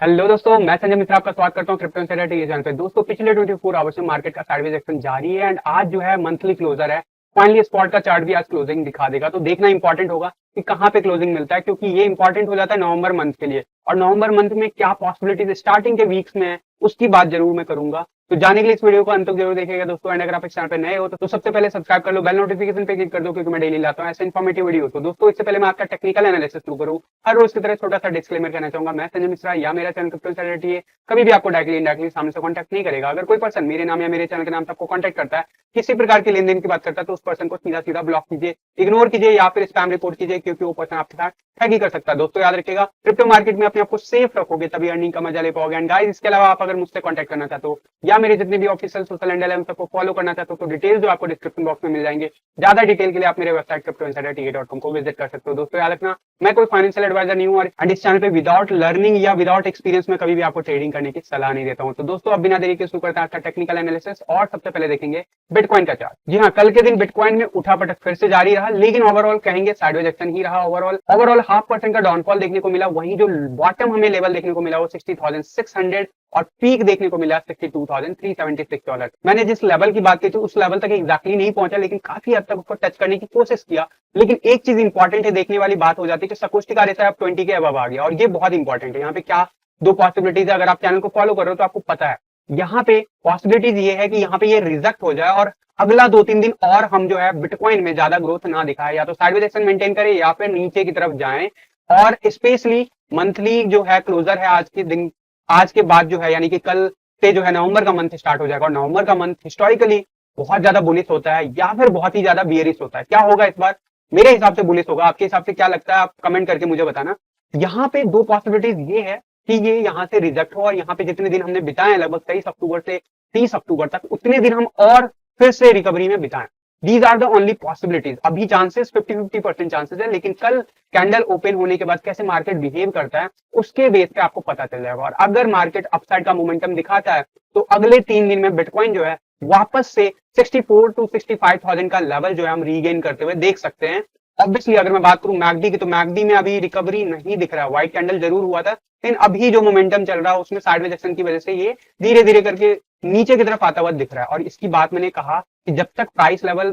Hello दोस्तों, मैं संजय मिश्रा आपका स्वागत करता हूं क्रिप्टो इनसाइडर टीवी चैनल पे। दोस्तों, पिछले 24 आवर्स में मार्केट का साइडवेज एक्शन जारी है एंड आज जो है मंथली क्लोजर है। फाइनली स्पॉट का चार्ट भी आज क्लोजिंग दिखा देगा, तो देखना इंपॉर्टेंट होगा कि कहां पे क्लोजिंग मिलता है, क्योंकि ये इंपॉर्टेंट हो जाता है नवंबर मंथ के लिए। और नवंबर मंथ में क्या पॉसिबिलिटीज स्टार्टिंग के वीक्स में है, उसकी बात जरूर मैं करूंगा। तो जाने के लिए इस वीडियो को अंत तक जरूर देखिएगा दोस्तों। एंड अगर आप इस चैनल पे नए हो तो सबसे पहले सब्सक्राइब कर लो, बेल नोटिफिकेशन पे क्लिक कर दो, क्योंकि मैं डेली लाता हूं ऐसे इन्फॉर्मेटिव वीडियो। तो दोस्तों, इससे पहले मैं आपका टेक्निकल एनालिसिस शुरू करूं, हर रोज की तरह छोटा सा डिस्क्लेमर कहना चाहूंगा। मैं संजय मिश्रा या मेरा चैनल क्रिप्टो इनसाइडर है कभी भी आपको डायरेक्टली इनडायरेक्टली सामने से कांटेक्ट नहीं करेगा। अगर कोई पर्सन मेरे नाम या मेरे चैनल के नाम से आपको कांटेक्ट करता है, किसी प्रकार के लेन देन की बात करता है, तो उस पर्सन को सीधा सीधा ब्लॉक कीजिए, इग्नोर कीजिए या फिर स्पैम रिपोर्ट कीजिए, क्योंकि वो पर्सन आपके साथ ठगी कर सकता है। दोस्तों, याद रखिएगा, क्रिप्टो मार्केट में अपने आप को सेफ रखोगे तभी अर्निंग का मजा ले पाओगे। एंड गाइस, इसके अलावा आप अगर मुझसे कांटेक्ट करना चाहते हो या मेरे जितने भी ऑफिशियल सोशल हैंडल है उन सबको फॉलो करना चाहते हो, तो डिटेल्स जो आपको डिस्क्रिप्शन बॉक्स में मिल जाएंगे। ज्यादा डिटेल के लिए आप मेरे वेबसाइट cryptoinsider.com को विजिट कर सकते हो। दोस्तों, याद रखना, मैं कोई फाइनेंशियल एडवाइजर नहीं हूं और इस चैनल पे विदाउट लर्निंग या विदाउट एक्सपीरियंस में कभी भी आपको ट्रेडिंग करने की सलाह नहीं देता हूं। तो दोस्तों, अब बिना देरी के शुरू करते हैं आपका टेक्निकल एनालिसिस और सबसे पहले देखेंगे बिटकॉइन का चार्ट। जी हाँ, कल के दिन बिटकॉइन में उठापटक फिर से जारी रहा, लेकिन ओवरऑल कहेंगे साइडवेज एक्शन ही रहा। ओवरऑल 0.5% का डाउनफॉल देखने को मिला। वहीं जो बॉटम हमें लेवल देखने को मिला वो 60,600 और पीक देखने को मिला $62,376। मैंने जिस लेवल की बात की थी उस लेवल तक एग्जैक्टली नहीं पहुंचा, लेकिन काफी हद तक उसको टच करने की कोशिश किया। लेकिन एक चीज इंपॉर्टेंट है, देखने वाली बात हो जाती है कि सकोस्टिक आरएसआई अब 20 के अबव आ गया, और ये बहुत इंपॉर्टेंट है। यहाँ पे क्या दो पॉसिबिलिटीज है, अगर आप चैनल को फॉलो कर रहे हो तो आपको पता है। यहाँ पे पॉसिबिलिटीज ये है कि यहाँ पे ये रिजेक्ट हो जाए और अगला 2-3 दिन और हम जो है बिटकॉइन में ज्यादा ग्रोथ ना दिखाए, या तो साइडवेज एक्शन मेंटेन करें या फिर नीचे की तरफ जाएं। और स्पेशली मंथली जो है क्लोजर है आज के दिन, आज के बाद जो है, यानी कि कल से जो है नवंबर का मंथ स्टार्ट हो जाएगा। और नवंबर का मंथ हिस्टोरिकली बहुत ज्यादा बुलिश होता है या फिर बहुत ही ज्यादा बियरिश होता है। क्या होगा इस बार? मेरे हिसाब से बुलिश होगा। आपके हिसाब से क्या लगता है, आप कमेंट करके मुझे बताना। यहाँ पे दो पॉसिबिलिटीज ये है कि ये यहाँ से रिजेक्ट हो और यहाँ पे जितने दिन हमने बिताए हैं लगभग 23 अक्टूबर से 30 अक्टूबर तक, उतने दिन हम और फिर से रिकवरी में बिताएं। These are the only possibilities. अभी चांसेस 50-50% चांसेस है, लेकिन कल कैंडल ओपन होने के बाद कैसे मार्केट बिहेव करता है उसके बेस पे आपको पता चल जाएगा। और अगर मार्केट अपसाइड का मोमेंटम दिखाता है तो अगले 3 दिन में बिटकॉइन जो है वापस से 64,000 to 65,000 का लेवल जो है हम रीगेन करते हुए देख सकते हैं। ऑब्वियसली अगर मैं बात करूं मैकडी की, तो मैकडी में अभी रिकवरी नहीं दिख रहा है। व्हाइट कैंडल जरूर हुआ था, लेकिन अभी जो मोमेंटम चल रहा है उसमें साइडवेज एक्शन की वजह से ये धीरे धीरे करके नीचे की तरफ आता हुआ दिख रहा है। और इसकी बात मैंने कहा कि जब तक प्राइस लेवल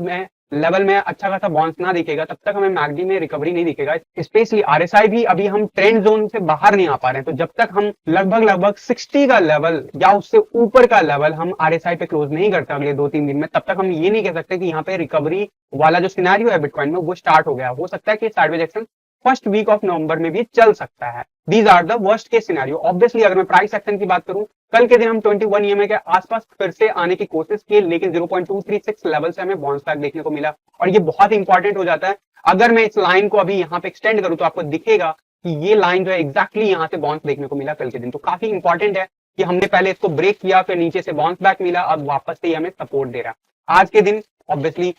में अच्छा खासा बाउंस ना दिखेगा तब तक हमें मैकडी में रिकवरी नहीं दिखेगा। स्पेशली आरएसआई भी अभी हम ट्रेंड जोन से बाहर नहीं आ पा रहे हैं। तो जब तक हम लगभग 60 का लेवल या उससे ऊपर का लेवल हम आरएसआई पे क्लोज नहीं करते अगले 2-3 दिन में, तब तक हम ये नहीं कह सकते कि यहाँ पे रिकवरी वाला जो सिनेरियो है बिटकॉइन में वो स्टार्ट हो गया। हो सकता है कि sideways action first week of November में भी चल सकता है। These are the worst case scenario. Obviously अगर मैं प्राइस एक्शन की बात करूं, कल के दिन हम 21 ईएमए के आसपास फिर से आने की कोशिश की, लेकिन 0.236 लेवल से हमें बाउंस बैक देखने को मिला। और ये बहुत इंपॉर्टेंट हो जाता है। अगर मैं इस लाइन को अभी यहाँ पे एक्सटेंड करूं तो आपको दिखेगा कि ये लाइन जो है एग्जैक्टली यहाँ से बाउंस देखने को मिला कल के दिन। तो काफी इंपॉर्टेंट है कि हमने पहले इसको ब्रेक किया, फिर नीचे से बाउंस बैक मिला, अब वापस से हमें सपोर्ट दे रहा है। आज के दिन ऑब्वियसली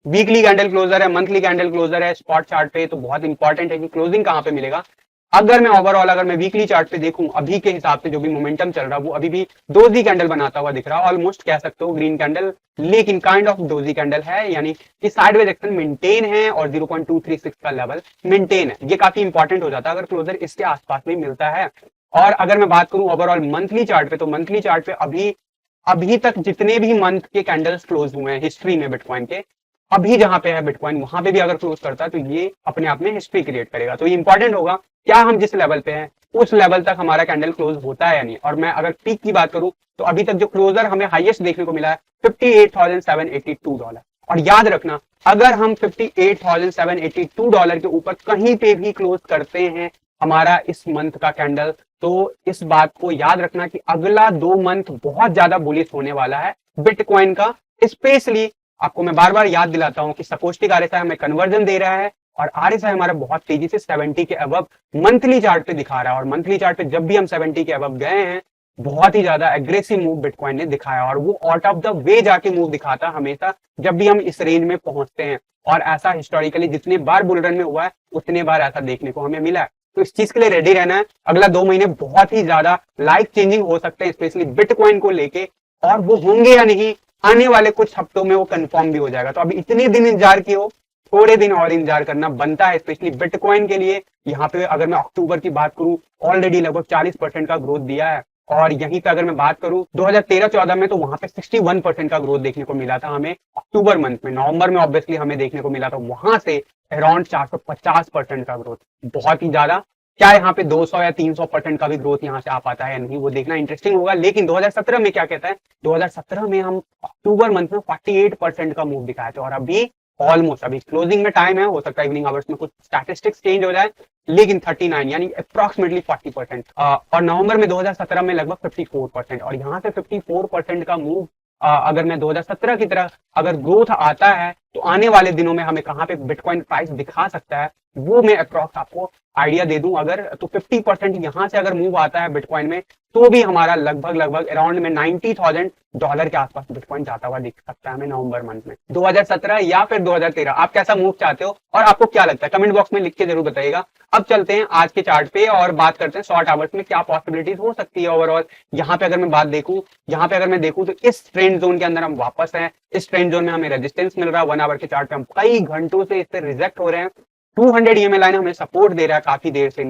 वीकली कैंडल क्लोजर है, मंथली कैंडल क्लोजर है स्पॉट चार्ट पे, तो बहुत इंपॉर्टेंट है कि क्लोजिंग कहां पे मिलेगा। अगर मैं वीकली चार्ट पे देखूं, अभी के हिसाब से जो भी मोमेंटम चल रहा है वो अभी भी डोजी कैंडल बनाता हुआ दिख रहा है। ऑलमोस्ट कह सकते हो ग्रीन कैंडल, लेकिन काइंड ऑफ डोजी कैंडल है, यानी कि साइडवेज एक्शन मेंटेन है और 0.236 का लेवल मेंटेन है। ये काफी इंपॉर्टेंट हो जाता है अगर क्लोजर इसके आसपास में मिलता है। और अगर मैं बात करूं ओवरऑल मंथली चार्ट पे, तो मंथली चार्ट पे अभी तक जितने भी मंथ के कैंडल्स क्लोज हुए हैं हिस्ट्री में बिटकॉइन के, अभी जहां पे है बिटकॉइन वहां पे भी अगर क्लोज करता है तो ये अपने आप में हिस्ट्री क्रिएट करेगा। तो ये इंपॉर्टेंट होगा क्या हम जिस लेवल पे हैं उस लेवल तक हमारा कैंडल क्लोज होता है या नहीं। और मैं अगर पीक की बात करूं तो अभी तक जो क्लोजर हमें हाईएस्ट देखने को मिला है $58,782। और याद रखना, अगर हम $58,782 के ऊपर कहीं पे भी क्लोज करते हैं हमारा इस मंथ का कैंडल, तो इस बात को याद रखना कि अगला 2 मंथ बहुत ज्यादा बुलिश होने वाला है बिटकॉइन का। स्पेशली आपको मैं बार बार याद दिलाता हूं कि सकोस्टिक आरएसआई हमें कन्वर्जन दे रहा है और आरएसआई हमारा बहुत तेजी से 70 के अबव मंथली चार्ट पे दिखा रहा है। और मंथली चार्ट पे जब भी हम 70 के अबव गए हैं, बहुत ही ज्यादा एग्रेसिव मूव बिटकॉइन ने दिखाया, और वो आउट ऑफ द वे जाके मूव दिखाता हमेशा जब भी हम इस रेंज में पहुंचते हैं। और ऐसा हिस्टोरिकली जितने बार बुल रन में हुआ है उतने बार ऐसा देखने को हमें मिला है। तो इस चीज के लिए रेडी रहना है। अगला 2 महीने बहुत ही ज्यादा लाइफ चेंजिंग हो सकते हैं, स्पेशली बिटकॉइन को लेके, और वो होंगे या नहीं आने वाले कुछ हफ्तों में वो कंफर्म भी हो जाएगा। तो अभी इतने दिन इंतजार किए हो थोड़े दिन और इंतजार करना बनता है, स्पेशली बिटकॉइन के लिए। यहाँ पे अगर मैं अक्टूबर की बात करूं, ऑलरेडी लगभग 40% का ग्रोथ दिया है। और यहीं पे अगर मैं बात करूं 2013-14 में, तो वहां पे 61% का ग्रोथ देखने को मिला था हमें अक्टूबर मंथ में। नवंबर में ऑब्वियसली हमें देखने को मिला था वहां से अराउंड 450% का ग्रोथ, बहुत ही ज्यादा। क्या यहाँ पे 200 या 300% का भी ग्रोथ यहाँ से आ पाता है नहीं, वो देखना इंटरेस्टिंग होगा। लेकिन 2017 में क्या कहता है, 2017 में हम अक्टूबर मंथ में 48% का मूव दिखाए थे, और अभी ऑलमोस्ट, अभी क्लोजिंग में टाइम है, हो सकता है इवनिंग आवर्स में कुछ स्टैटिस्टिक्स चेंज हो जाए, लेकिन 39 यानी अप्रोक्सीमेटली 40%। और नवंबर में 2017 में लगभग 54%, और यहाँ से 54% का मूव अगर मैं 2017 की तरह अगर ग्रोथ आता है, तो आने वाले दिनों में हमें कहाँ पे बिटकॉइन प्राइस दिखा सकता है, वो मैं अप्रॉक्स आपको आइडिया दे दूं। अगर तो 50% यहां से अगर मूव आता है बिटकॉइन में, तो भी हमारा लगभग अराउंड में $90,000 के आसपास बिटकॉइन जाता हुआ दिख सकता है हमें नवंबर मंथ में। 2017 या फिर 2013, आप कैसा मूव चाहते हो और आपको क्या लगता है, कमेंट बॉक्स में लिख के जरूर बताइएगा। अब चलते हैं आज के चार्ट पे और बात करते हैं शॉर्ट आवर्स में क्या पॉसिबिलिटीज हो सकती है ओवरऑल। यहाँ पे अगर मैं बात देखूं, यहाँ पे अगर मैं देखूं तो इस ट्रेंड जोन के अंदर हम वापस हैं। इस ट्रेंड जोन में हमें रेजिस्टेंस मिल रहा है, 1 आवर के चार्ट पे हम कई घंटों से इससे रिजेक्ट हो रहे हैं। 200 EMA लाइन हमें सपोर्ट दे रहा है काफी देर से,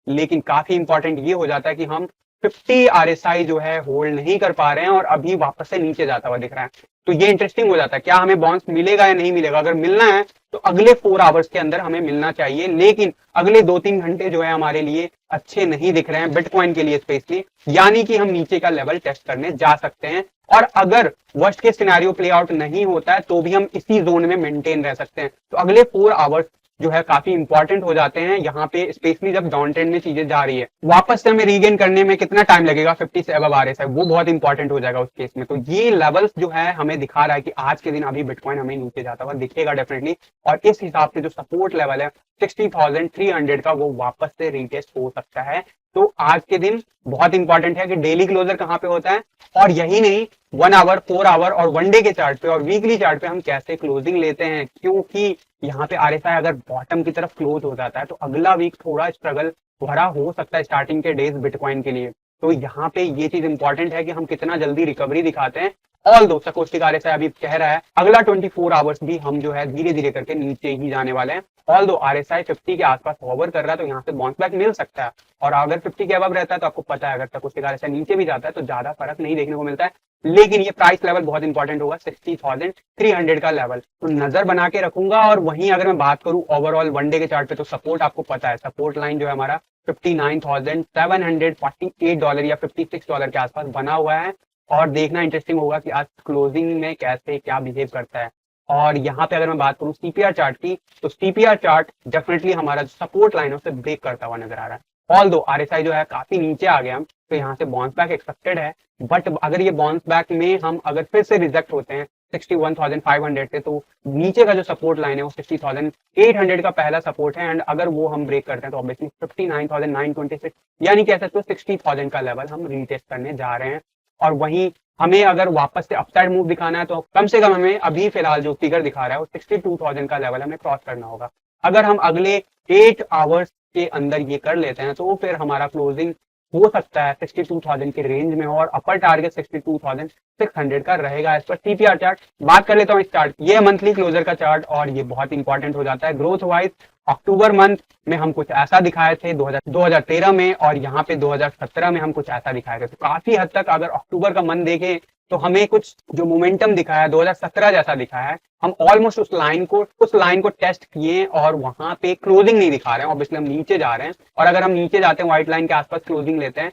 लेकिन काफी इंपॉर्टेंट ये हो जाता है कि हम 50 RSI जो है होल्ड नहीं कर पा रहे हैं, और अभी वापस से नीचे जाता हुआ दिख रहा है। तो ये इंटरेस्टिंग हो जाता है, क्या हमें बाउंस मिलेगा या नहीं मिलेगा। अगर मिलना है तो अगले 4 आवर्स के अंदर हमें मिलना चाहिए, लेकिन अगले 2-3 घंटे जो है हमारे लिए अच्छे नहीं दिख रहे हैं बिटकॉइन के लिए स्पेशली, यानी कि हम नीचे का लेवल टेस्ट करने जा सकते हैं। और अगर वर्स्ट के सिनेरियो प्ले आउट नहीं होता है, तो भी हम इसी जोन में मेंटेन रह सकते हैं। तो अगले 4 आवर्स जो है काफी इंपॉर्टेंट हो जाते हैं यहाँ पे, स्पेशली जब डाउन ट्रेंड में चीजें जा रही है। वापस से हमें रीगेन करने में कितना टाइम लगेगा, 50 से अबव RSI, वो बहुत इंपॉर्टेंट हो जाएगा उस केस में। तो ये लेवल्स जो है हमें दिखा रहा है कि आज के दिन अभी बिटकॉइन हमें नीचे जाता हुआ दिखेगा डेफिनेटली, और इस हिसाब से जो सपोर्ट लेवल है 60,300 का, वो वापस से रीटेस्ट हो सकता है। तो आज के दिन बहुत इंपॉर्टेंट है कि डेली क्लोजर कहाँ पे होता है, और यही नहीं 1 आवर, 4 आवर और 1 डे के चार्ट पे और वीकली चार्ट पे हम कैसे क्लोजिंग लेते हैं। क्योंकि यहाँ पे RSI अगर बॉटम की तरफ क्लोज हो जाता है, तो अगला वीक थोड़ा स्ट्रगल भरा हो सकता है स्टार्टिंग के डेज बिटकॉइन के लिए। तो यहाँ पे ये चीज इंपॉर्टेंट है कि हम कितना जल्दी रिकवरी दिखाते हैं। ऑल दो सकोस्टिक RSI अभी कह रहा है अगला 24 आवर्स भी हम जो है धीरे धीरे करके नीचे ही जाने वाले हैं। ऑल दो RSI 50 के आसपास होवर कर रहा है, तो यहाँ से बाउंस बैक मिल सकता है। और अगर 50 के अबव रहता है तो आपको पता है, अगर सकोस्टिक RSI नीचे भी जाता है तो ज्यादा फर्क नहीं देखने को मिलता है। लेकिन ये प्राइस लेवल बहुत इंपॉर्टेंट होगा, 60,300 का लेवल, तो नजर बना के रखूंगा। और वहीं अगर मैं बात करूं ओवरऑल 1 डे के चार्ट पे, तो सपोर्ट आपको पता है, सपोर्ट लाइन जो है हमारा $59,748 या $56 के आसपास बना हुआ है। और देखना इंटरेस्टिंग होगा कि आज क्लोजिंग में कैसे क्या बिहेव करता है। और यहाँ पे अगर मैं बात करूं CPR चार्ट की, तो CPR चार्ट डेफिनेटली हमारा जो सपोर्ट लाइन है उसे ब्रेक करता हुआ नजर आ रहा है। ऑल दो RSI जो है काफी नीचे आ गया हम, तो यहाँ से बाउंस बैक एक्सपेक्टेड है। बट अगर ये बाउंस बैक में हम अगर फिर से रिजेक्ट होते हैं 61,500 से, तो नीचे का जो सपोर्ट लाइन है वो 60,800 का पहला सपोर्ट है। एंड अगर वो हम ब्रेक करते हैं तो ऑब्वियसली 59,926 यानी कह सकते हो 60,000 का लेवल हम रीटेस्ट करने जा रहे हैं। और वहीं हमें अगर वापस से अपसाइड मूव दिखाना है, तो कम से कम हमें अभी फिलहाल जो फिगर दिखा रहा है वो 62,000 का लेवल हमें क्रॉस करना होगा। अगर हम अगले 8 आवर्स के अंदर ये कर लेते हैं, तो फिर हमारा क्लोजिंग हो सकता है 62,000 के रेंज में, और अपर टारगेट 62,600 का रहेगा एज पर CPR चार्ट। बात कर लेता हूँ इस चार्ट, ये मंथली क्लोजर का चार्ट, और ये बहुत इंपॉर्टेंट हो जाता है ग्रोथ वाइज। अक्टूबर मंथ में हम कुछ ऐसा दिखाए थे 2013 में, और यहाँ पे 2017 में हम कुछ ऐसा दिखाए थे। तो काफी हद तक अगर अक्टूबर का मंथ देखें तो हमें कुछ जो मोमेंटम दिखाया है 2017 जैसा दिखाया है। हम ऑलमोस्ट उस लाइन को टेस्ट किए, और वहां पे क्लोजिंग नहीं दिखा रहे हैं, ऑब्वियसली हम नीचे जा रहे हैं। और अगर हम नीचे जाते हैं व्हाइट लाइन के आसपास क्लोजिंग लेते हैं,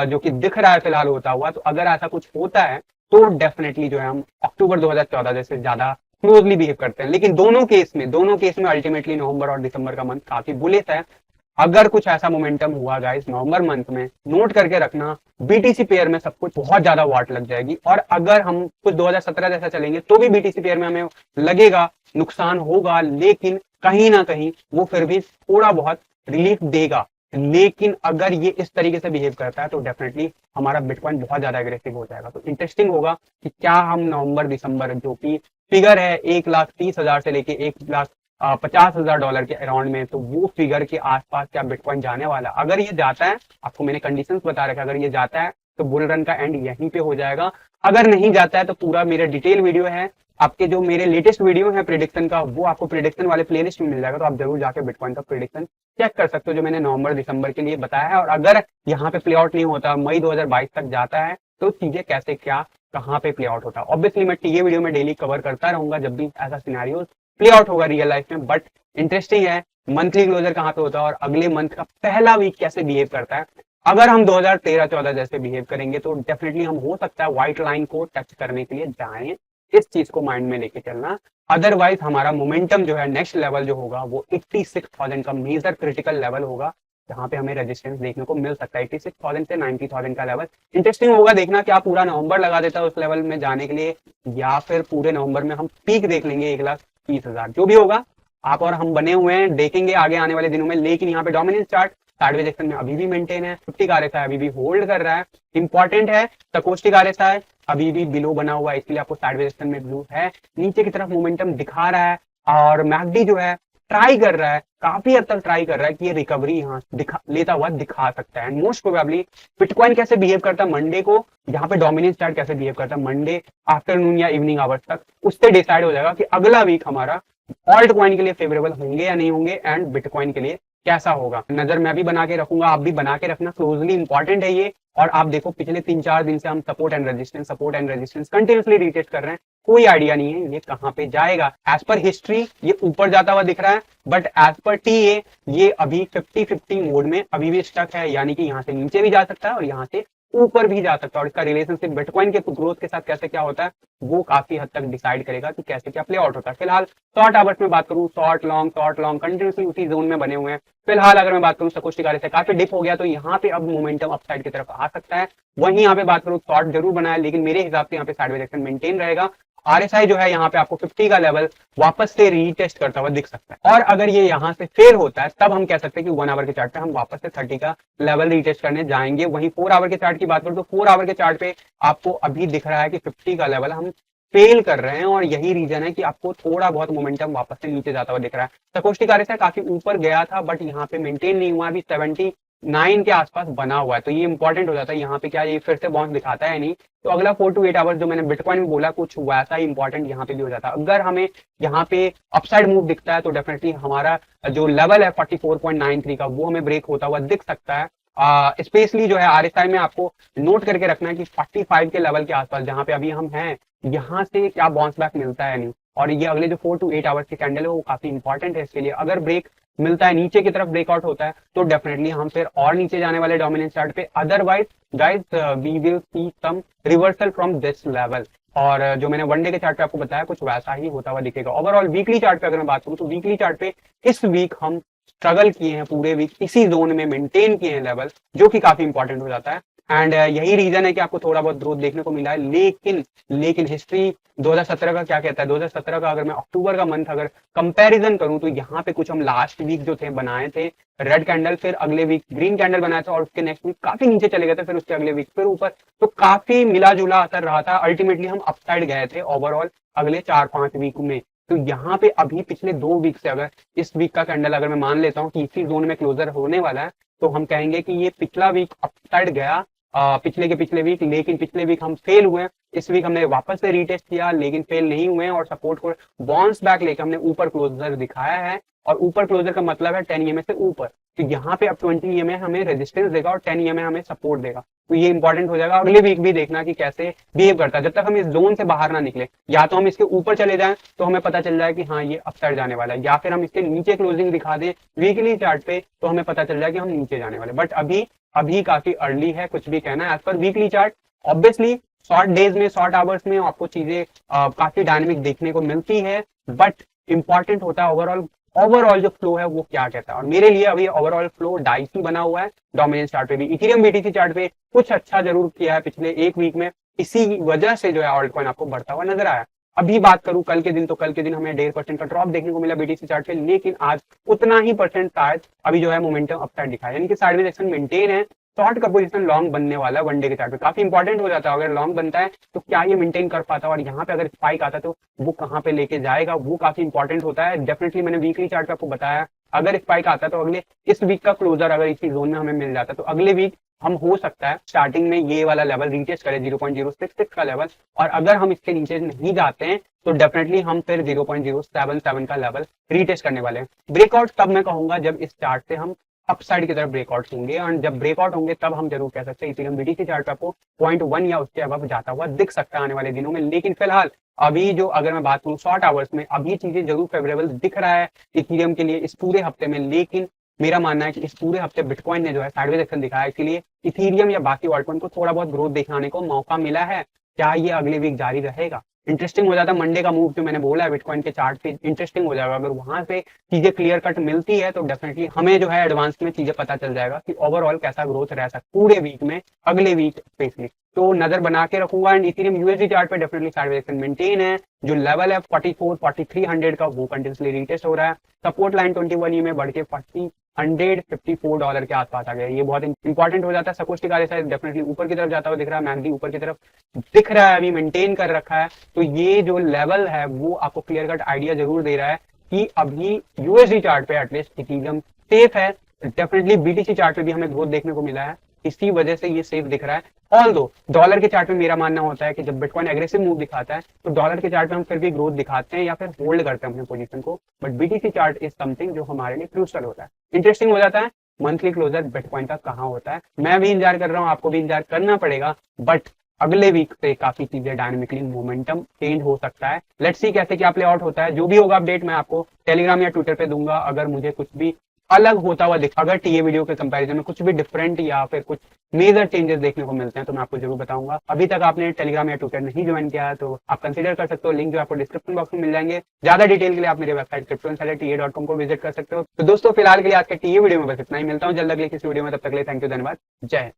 जो कि दिख रहा है फिलहाल होता हुआ, तो अगर ऐसा कुछ होता है तो डेफिनेटली जो है हम अक्टूबर 2014 जैसे ज्यादा क्लोजली बिहेव करते हैं। लेकिन दोनों केस में अल्टीमेटली नवंबर और दिसंबर का मंथ काफी बुलिश है। अगर कुछ ऐसा मोमेंटम हुआ गाइस नवंबर मंथ में, नोट करके रखना BTC पेयर में सब कुछ बहुत ज्यादा वाट लग जाएगी। और अगर हम कुछ 2017 जैसा चलेंगे तो भी BTC पेयर में हमें लगेगा नुकसान होगा, लेकिन कहीं ना कहीं वो फिर भी थोड़ा बहुत रिलीफ देगा। लेकिन अगर ये इस तरीके से बिहेव करता है तो डेफिनेटली हमारा बिटकॉइन बहुत ज्यादा एग्रेसिव हो जाएगा। तो इंटरेस्टिंग होगा कि क्या हम नवंबर दिसंबर जो कि फिगर है 1,30,000 से लेके $1,50,000 के अराउंड में, तो वो फिगर के आसपास क्या बिटकॉइन जाने वाला। अगर ये जाता है, आपको मैंने कंडीशंस बता रखा, अगर ये जाता है तो बुल रन का एंड यहीं पे हो जाएगा। अगर नहीं जाता है तो पूरा मेरा डिटेल वीडियो है आपके जो मेरे लेटेस्ट वीडियो है प्रिडिक्शन का, वो आपको प्रिडिक्शन वाले प्लेलिस्ट में मिल जाएगा, तो आप जरूर जाके बिटकॉइन का प्रिडिक्शन चेक कर सकते हो जो मैंने नवंबर दिसंबर के लिए बताया है। और अगर यहाँ पे प्ले आउट नहीं होता, मई 2022 तक जाता है, तो चीजें कैसे क्या कहाँ पे प्ले आउट होता है। ऑब्वियसली मैं टीए वीडियो में डेली कवर करता रहूंगा जब भी ऐसा सिनेरियो प्ले आउट होगा रियल लाइफ में। बट इंटरेस्टिंग है मंथली क्लोजर कहाँ पे होता है और अगले मंथ का पहला वीक कैसे बिहेव करता है। अगर हम 2013-14 जैसे बिहेव करेंगे तो डेफिनेटली हम हो सकता है व्हाइट लाइन को टच करने के लिए जाएं। इस चीज को माइंड में लेके चलना, अदरवाइज हमारा मोमेंटम जो है नेक्स्ट लेवल जो होगा वो 86,000 का मेजर क्रिटिकल लेवल होगा, जहां पे हमें रेजिस्टेंस देखने को मिल सकता है 86,000 से 90,000 का लेवल। इंटरेस्टिंग होगा देखना क्या पूरा नवंबर लगा देता है उस लेवल में जाने के लिए, या फिर पूरे नवंबर में हम पीक देख लेंगे 1,30,000। जो भी होगा आप और हम बने हुए हैं, देखेंगे आगे आने वाले दिनों में। लेकिन यहाँ पे डोमिनेंस चार्ट साइडवेज एक्शन में अभी भी मेंटेन है, 50 का RSI अभी भी होल्ड कर रहा है। इंपॉर्टेंट है सकोस्टिक RSI अभी भी बिलो बना हुआ है, इसलिए आपको साइडवेज एक्शन में ब्लू है, नीचे की तरफ मोमेंटम दिखा रहा है। और मैकडी जो है ट्राई कर रहा है, काफी हद तक ट्राई कर रहा है कि ये रिकवरी यहाँ लेता हुआ दिखा सकता है। मोस्ट प्रोबेबली बिटकॉइन कैसे बिहेव करता है मंडे को, यहाँ पे डोमिनेंस चार्ट कैसे बिहेव करता है मंडे आफ्टरनून या इवनिंग आवर्स तक, उससे डिसाइड हो जाएगा कि अगला वीक हमारा ऑल्ट कॉइन के लिए फेवरेबल होंगे या नहीं होंगे, एंड बिटकॉइन के लिए कैसा होगा। नजर मैं भी बना के रखूंगा, आप भी बना के रखना, क्लोजली इंपॉर्टेंट है ये। और आप देखो पिछले 3-4 दिन से हम support and resistance continuously retest कर रहे हैं, कोई आइडिया नहीं है ये कहां पे जाएगा। एज पर हिस्ट्री ये ऊपर जाता हुआ दिख रहा है, बट एज पर टीए ये अभी 50-50 मोड में अभी भी स्टक है, यानी कि यहाँ से नीचे भी जा सकता है और यहाँ से ऊपर भी जा सकता है। और इसका रिलेशनशिप बिटकॉइन के ग्रोथ के साथ कैसे क्या होता है वो काफी हद तक डिसाइड करेगा कि कैसे क्या प्ले आउट होता है। फिलहाल शॉर्ट आवर्स में बात करूं, शॉर्ट लॉन्ग कंटिन्यूसली उसी जोन में बने हुए हैं। फिलहाल अगर मैं बात करूं सकोस्टिक RSI काफी डिप हो गया, तो यहाँ पे अब मोमेंटम अपसाइड की तरफ आ सकता है। वहीं यहाँ पे बात करूं शॉर्ट जरूर बनाया, लेकिन मेरे हिसाब से यहाँ पे साइडवेज एक्शन मेंटेन रहेगा। RSI जो है यहाँ पे आपको 50 का लेवल वापस से रीटेस्ट करता हुआ दिख सकता है, और अगर ये यहाँ से फेल होता है तब हम कह सकते हैं कि 1 आवर के चार्ट पे हम वापस से 30 का लेवल रीटेस्ट करने जाएंगे। वहीं 4 आवर के चार्ट की बात करूं तो 4 आवर के चार्ट पे आपको अभी दिख रहा है कि 50 का लेवल हम फेल कर रहे हैं, और यही रीजन है कि आपको थोड़ा बहुत मोमेंटम वापस से नीचे जाता हुआ दिख रहा है। सकोस्टिक RSI काफी ऊपर गया था, बट यहाँ पे मेंटेन नहीं हुआ, अभी 79 के आसपास बना हुआ है। तो ये इंपॉर्टेंट हो जाता है यहाँ पे क्या ये फिर से बाउंस दिखाता है नहीं, तो अगला 4 to 8 आवर्स जो मैंने बिटकॉइन में बोला कुछ वैसा ही इंपॉर्टेंट यहाँ पे भी हो जाता है। अगर हमें यहाँ पे अपसाइड मूव दिखता है तो डेफिनेटली हमारा जो लेवल है 44.93 का वो हमें ब्रेक होता हुआ दिख सकता है। स्पेशली जो है RSI में आपको नोट करके रखना है कि 45 के लेवल के आसपास जहां पे अभी हम हैं, यहाँ से क्या बाउंस बैक मिलता है नहीं। और ये अगले जो 4 to 8 आवर्स की कैंडल है वो काफी इंपॉर्टेंट है इसके लिए। अगर ब्रेक मिलता है, नीचे की तरफ ब्रेकआउट होता है, तो डेफिनेटली हम फिर और नीचे जाने वाले डोमिनेंस चार्ट पे। Otherwise guys we will see some reversal from this level. और जो मैंने वन डे के चार्ट पे आपको बताया कुछ वैसा ही होता हुआ दिखेगा। ओवरऑल वीकली चार्ट पे अगर मैं बात करूं तो वीकली चार्ट पे इस वीक हम स्ट्रगल किए हैं, पूरे वीक इसी जोन में मेंटेन किए हैं लेवल, जो कि काफी इंपॉर्टेंट हो जाता है। एंड यही रीजन है कि आपको थोड़ा बहुत ग्रोथ देखने को मिला है। लेकिन हिस्ट्री 2017 का क्या कहता है, 2017 का अगर मैं अक्टूबर का मंथ अगर कंपैरिजन करूं तो यहाँ पे कुछ हम लास्ट वीक जो थे बनाए थे रेड कैंडल, फिर अगले वीक ग्रीन कैंडल बनाया था, और उसके नेक्स्ट वीक काफी नीचे चले गए थे, फिर उसके अगले वीक फिर ऊपर, तो काफी मिला जुला असर रहा था। अल्टीमेटली हम अपसाइड गए थे ओवरऑल अगले 4-5 वीक में। तो यहाँ पे अभी पिछले 2 वीक से अगर इस वीक का कैंडल अगर मैं मान लेता हूँ कि इसी जोन में क्लोजर होने वाला है, तो हम कहेंगे कि ये पिछला वीक अपसाइड गया पिछले के पिछले वीक, लेकिन पिछले वीक हम फेल हुए। इस वीक हमने वापस से रीटेस्ट किया लेकिन फेल नहीं हुए, और सपोर्ट को बाउंस बैक लेकर हमने ऊपर क्लोजर दिखाया है। और ऊपर क्लोजर का मतलब है 10 EMA से ऊपर, तो यहाँ पे अब 20 EMA हमें रेजिस्टेंस देगा और 10 EMA हमें सपोर्ट देगा। तो ये इंपॉर्टेंट हो जाएगा। अगले वीक भी देखना कि कैसे बिहेव करता है। जब तक हम इस जोन से बाहर ना निकले, या तो हम इसके ऊपर चले जाएं तो हमें पता चल जाए कि हाँ ये अपसाइड जाने वाला है, या फिर हम इसके नीचे क्लोजिंग दिखा दें वीकली चार्ट पे तो हमें पता चल जाए कि हम नीचे जाने वाले। बट अभी काफी अर्ली है कुछ भी कहना है। As per weekly chart obviously short days में, शॉर्ट आवर्स में आपको चीजें काफी डायनेमिक देखने को मिलती है, बट इंपॉर्टेंट होता है ओवरऑल जो फ्लो है वो क्या कहता है। और मेरे लिए अभी ओवरऑल फ्लो डाइसी बना हुआ है। डोमिनेंस चार्ट पे भी इथेरियम BTC चार्ट पे कुछ अच्छा जरूर किया है पिछले 1 वीक में, इसी वजह से जो है ऑल्ट कॉइन आपको बढ़ता हुआ नजर आया। अभी बात करूं कल के दिन, तो कल के दिन हमें 1.5% का ड्रॉप देखने को मिला BTC चार्ट पे, लेकिन आज उतना ही परसेंट शायद अभी जो है मोमेंटम अपसाइड दिखा है, यानी कि साइडवेज एक्शन मेंटेन है। शॉर्ट का पोजीशन लॉन्ग बनने वाला है वनडे के चार्ट पे, काफी इंपॉर्टेंट हो जाता है। अगर लॉन्ग बनता है तो क्या ये मेंटेन कर पाता है, और यहाँ पे अगर स्पाइक आता है तो वो कहाँ पे लेके जाएगा, वो काफी इंपॉर्टेंट होता है। डेफिनेटली मैंने वीकली चार्ट पे आपको बताया, अगर स्पाइक आता है तो अगले इस वीक का क्लोजर अगर इसी जोन में हमें मिल जाता है तो अगले वीक हम हो सकता है स्टार्टिंग में ये वाला लेवल रीटेस्ट करें 0.066 का लेवल, और अगर हम इसके नीचे नहीं जाते हैं तो डेफिनेटली हम फिर 0.077 का लेवल रीटेस्ट करने वाले हैं। ब्रेकआउट तब मैं कहूंगा जब इस चार्ट से हम अपसाइड की तरफ ब्रेकआउट होंगे, और जब ब्रेकआउट होंगे तब हम जरूर कह सकते हैं इथेरियम बीटीसी चार्ट पे आपको 0.1 या उसके अबव जाता हुआ दिख सकता है आने वाले दिनों में। लेकिन फिलहाल अभी जो अगर मैं बात करूं शॉर्ट आवर्स में, अभी चीजें जरूर फेवरेबल दिख रहा है इथेरियम के लिए इस पूरे हफ्ते में। लेकिन मेरा मानना है कि इस पूरे हफ्ते बिटकॉइन ने जो है साइडवेज एक्शन दिखाया है, इसीलिए इथेरियम या बाकी ऑल्टकॉइन को थोड़ा बहुत ग्रोथ दिखाने को मौका मिला है। क्या ये अगले वीक जारी रहेगा? इंटरेस्टिंग हो जाता है मंडे का मूव जो मैंने बोला है बिटकॉइन के चार्ट पे, इंटरेस्टिंग हो जाएगा। अगर वहां से चीजें क्लियर कट मिलती है तो डेफिनेटली हमें जो है एडवांस में चीजें पता चल जाएगा कि ओवरऑल कैसा ग्रोथ रह सकता है पूरे वीक में, अगले वीक स्पेशली। तो नजर बना के रखूंगा। एंड इथेरियम यूएसडी चार्ट पे डेफिनेटली साइडवेज एक्शन मेंटेन है। जो लेवल है 44-4300 का वो कंटिन्यूसली रीटेस्ट हो रहा है। सपोर्ट लाइन 21 में बढ़ के $154 के आसपास आ गया। ये बहुत इंपॉर्टेंट हो जाता है। सपोस्टिक आरएसआई डेफिनेटली ऊपर की तरफ जाता हुआ दिख रहा है, मैगडी ऊपर की तरफ दिख रहा है, अभी मेंटेन कर रखा है। तो ये जो लेवल है वो आपको क्लियर कट आइडिया जरूर दे रहा है कि अभी यूएसडी चार्ट पे एटलीस्ट इथेरियम सेफ है। डेफिनेटली बीटीसी चार्ट पे भी हमें ग्रोथ देखने को मिला है, इसी वजह से ये सेफ दिख रहा है। ऑल दो डॉलर के चार्ट में मेरा मानना होता है कि जब बिटकॉइन एग्रेसिव मूव दिखाता है तो डॉलर के चार्ट में हम फिर भी ग्रोथ दिखाते हैं या फिर होल्ड करते हैं अपने पोजीशन को, but BTC chart is something जो हमारे लिए क्रूशल होता है। इंटरेस्टिंग हो जाता है मंथली क्लोजर बिटकॉइन का कहाँ होता है। मैं भी इंतजार कर रहा हूँ, आपको भी इंतजार करना पड़ेगा, बट अगले वीक से काफी चीजें डायनेमिकली मोमेंटम चेंज हो सकता है। लेट्स सी कैसे क्या प्ले आउट होता है। जो भी होगा अपडेट मैं आपको टेलीग्राम या ट्विटर पे दूंगा। अगर मुझे कुछ भी अलग होता हुआ दिखा, अगर टीए वीडियो के कंपैरिजन में कुछ भी डिफरेंट या फिर कुछ मेजर चेंजेस देखने को मिलते हैं तो मैं आपको जरूर बताऊंगा। अभी तक आपने टेलीग्राम या ट्विटर नहीं ज्वाइन किया है तो आप कंसीडर कर सकते हो, लिंक जो आपको डिस्क्रिप्शन बॉक्स में मिल जाएंगे। ज्यादा डिटेल के लिए आप मेरे वेबसाइट cryptoinsiderta.com को विजिट कर सकते हो। तो दोस्तों फिलहाल के लिए आज के टीए वीडियो में बस इतना ही। मिलता हूँ जल्द अगले किसी वीडियो में, तब तक के लिए थैंक यू, धन्यवाद, जय हिंद।